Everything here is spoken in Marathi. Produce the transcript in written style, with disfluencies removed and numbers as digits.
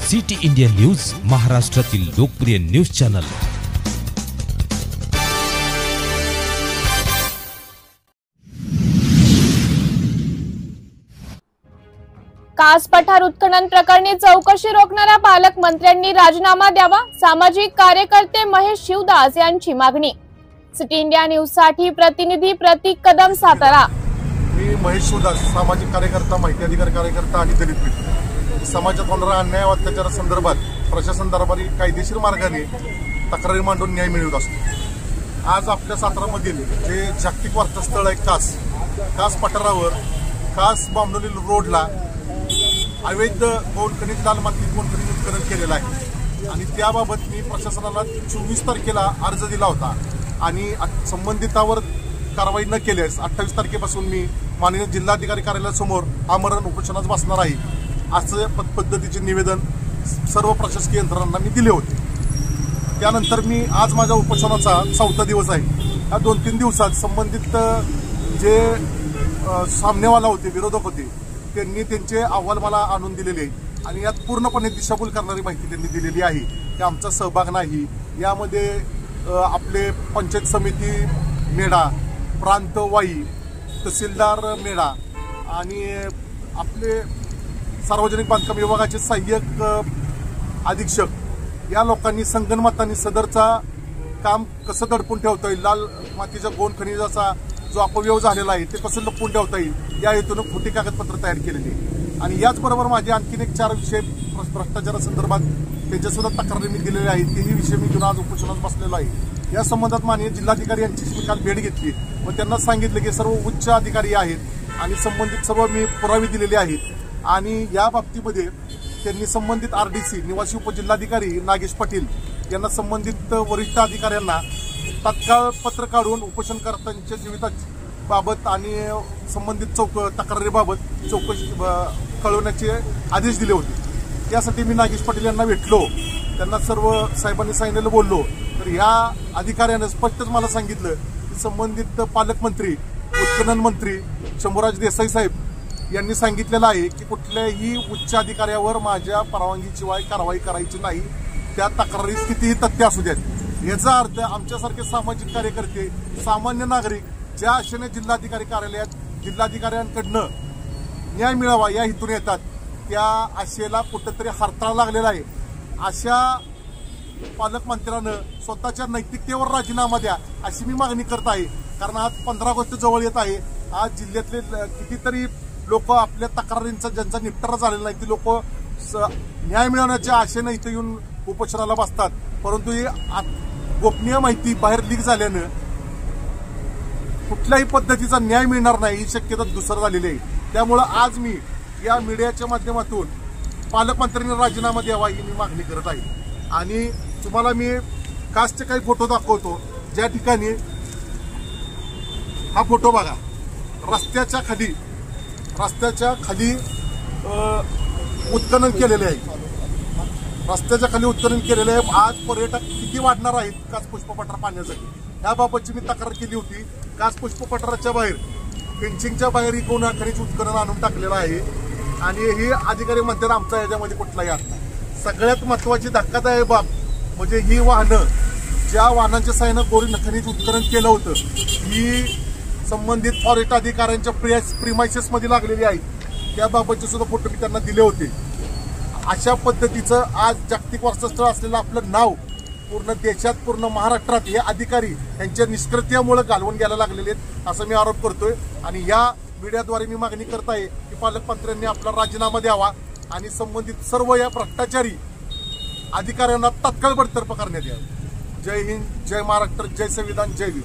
सिटी इंडिया न्यूज, महाराष्ट्रातील लोकप्रिय न्यूज चॅनल। कास पठार उत्खनन प्रकरणी चौकशी रोखणाऱ्या पालकमंत्र्यांनी राजीनामा द्यावा, सामाजिक कार्यकर्ते महेश शिवदास यांची मागणी। सिटी इंडिया न्यूज साठी प्रतिनिधी प्रतीक कदम, सातारा। मी महेश शिवदास, सामाजिक कार्यकर्ता, माहिती अधिकार कार्यकर्ता आणि दलित पीडित। समाजात होणाऱ्या अन्याय व अत्याचारासंदर्भात प्रशासन दरबारी कायदेशीर मार्गाने तक्रारी मांडून न्याय मिळवत असतो। आज आपल्या सातारामधील जे जागतिक वारसा आहे कास पठारावर, कास बांबलोली रोडला अवैध गौण खनिज, लाल माती गौण खनिज उत्खनन केलेलं आहे आणि त्याबाबत मी प्रशासनाला 24 तारखेला अर्ज दिला होता आणि संबंधितावर कारवाई न केल्यास 28 तारखेपासून मी माननीय जिल्हाधिकारी कार्यालयासमोर आमरण उपोषणास बसणार आहे, असं पद्धतीचे निवेदन सर्व प्रशासकीय यंत्रणांना मी दिले होते। त्यानंतर मी आज माझ्या उपोषणाचा 4था दिवस आहे। या 2-3 दिवसात संबंधित जे सामनेवाला होते, विरोधक होते, त्यांनी त्यांचे अहवाल मला आणून दिलेले आणि यात पूर्णपणे दिशाभूल करणारी माहिती त्यांनी दिलेली आहे की आमचा सहभाग नाही यामध्ये। आपले पंचायत समिती मेढा, प्रांत वाई, तहसीलदार मेढा आणि आपले सार्वजनिक बांधकाम विभागाचे सहाय्यक अधीक्षक या लोकांनी संगनमताने सदरचा काम कसं दडपून ठेवता येईल, लाल मातीच्या गौण खनिजाचा जो अपव्यय झालेला आहे ते कसं लपवून ठेवता येईल या हेतून खोटी कागदपत्र तयार केलेली आहे। आणि याचबरोबर माझे आणखीन एक 4 विषय भ्रष्टाचारासंदर्भात त्यांच्यासुद्धा तक्रारी मी दिलेल्या आहेत, तेही विषय मी घेऊन आज उपोषणात बसलेलो आहे। या संबंधात माननीय जिल्हाधिकारी यांची मी काल भेट घेतली व त्यांना सांगितलं की सर्व उच्च अधिकारी आहेत आणि संबंधित सर्व मी पुरावे दिलेले आहेत आणि या बाबतीमध्ये त्यांनी संबंधित RDC निवासी उपजिल्हाधिकारी नागेश पाटील यांना संबंधित वरिष्ठ अधिकाऱ्यांना तत्काळ पत्र काढून उपोषणकर्त्यांच्या जीविताबाबत आणि संबंधित तक्रारीबाबत चौकशी कळवण्याचे आदेश दिले होते। त्यासाठी मी नागेश पाटील यांना भेटलो, त्यांना सर्व साहेबांनी सांगितलेलं बोललो, तर या अधिकाऱ्यानं स्पष्टच मला सांगितलं की संबंधित पालकमंत्री, उत्खनन मंत्री शंभूराज देसाई साहेब यांनी सांगितलेलं आहे की कुठल्याही उच्च अधिकाऱ्यावर माझ्या परवानगीशिवाय कारवाई करायची नाही, त्या तक्रारीत कितीही तथ्य असू द्यात। याचा अर्थ आमच्यासारखे सामाजिक कार्यकर्ते, सामान्य नागरिक ज्या आशेने जिल्हाधिकारी कार्यालयात जिल्हाधिकाऱ्यांकडनं न्याय मिळावा या हेतून येतात, त्या आशेला कुठंतरी हरताळ लागलेला आहे। अशा पालकमंत्र्यानं स्वतःच्या नैतिकतेवर राजीनामा द्या अशी मी मागणी करत आहे, कारण आज 15 ऑगस्ट जवळ येत आहे। आज जिल्ह्यातले कितीतरी लोक आपल्या तक्रारींचा ज्यांचा निपटारा झालेला नाही ती लोक न्याय मिळवण्याच्या आशेने इथे येऊन उपोषणाला बसतात, परंतु ही गोपनीय माहिती बाहेर लीक झाल्यानं कुठल्याही पद्धतीचा न्याय मिळणार नाही ही शक्यता दुसर झालेली आहे। त्यामुळे आज मी या मीडियाच्या माध्यमातून पालकमंत्र्यांनी राजीनामा द्यावा ही मी मागणी करत आहे। आणि तुम्हाला मी कासचे काही फोटो दाखवतो, ज्या ठिकाणी हा फोटो बघा, रस्त्याच्या खाली उत्खनन केलेले आहे, रस्त्याच्या खाली उत्खनन केलेले आहे। आज पर्यटक किती वाढणार आहेत कास पुष्प पठार पाहण्यासाठी, याबाबतची मी तक्रार केली होती। कास पुष्प पठाराच्या बाहेर, फेन्सिंगच्या बाहेर ही गौण खनिज उत्खनन आणून टाकलेलं आहे आणि हे अधिकारी म्हणतात आमचा याच्यामध्ये कुठलाही हात नाही। सगळ्यात महत्वाची धक्कादायक बाब म्हणजे ही वाहनं, ज्या वाहनांच्या साहाय्यानं गौण खनिज उत्खनन केलं होतं, ही संबंधित फॉरेस्ट अधिकाऱ्यांच्या प्रिमायसेसमध्ये लागलेली आहेत, त्याबाबतचे सुद्धा फोटो मी त्यांना दिले होते। अशा पद्धतीचं आज जागतिक वारसास्थळ असलेलं आपलं नाव पूर्ण देशात, पूर्ण महाराष्ट्रात हे अधिकारी यांच्या निष्क्रियतेमुळे घालवून घ्यायला लागलेले आहेत असं मी आरोप करतोय। आणि या मीडियाद्वारे मी मागणी करत आहे की पालकमंत्र्यांनी आपला राजीनामा द्यावा आणि संबंधित सर्व या भ्रष्टाचारी अधिकाऱ्यांना तत्काळ बडतर्फ करण्यात यावे। जय हिंद, जय महाराष्ट्र, जय संविधान, जय भीम।